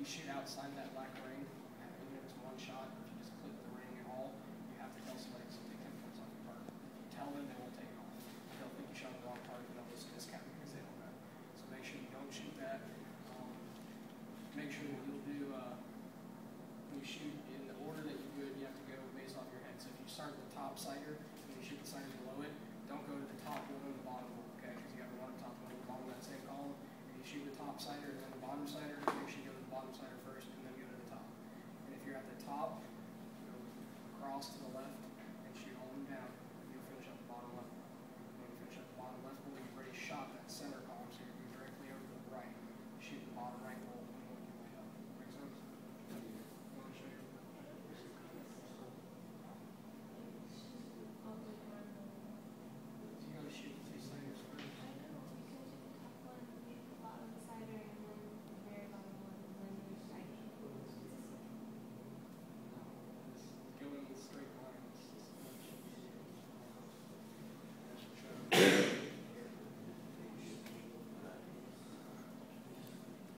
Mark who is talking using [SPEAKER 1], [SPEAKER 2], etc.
[SPEAKER 1] shoot outside that black ring, even if it's one shot, if you just clip the ring at all, you have to tell somebody to take 10 points off your target. If you tell them, they won't take it off. They'll think you shot the wrong target, and they'll just discount it because they don't know. So make sure you don't shoot that. Make sure that you'll do, when you shoot in the order that you do it, you have to go based off your head. So if you start at the top sighter and you shoot the sighter below it, don't go to the top one and the bottom one, okay? Because you have one on top, one on the bottom of that same column. If you shoot the top sighter and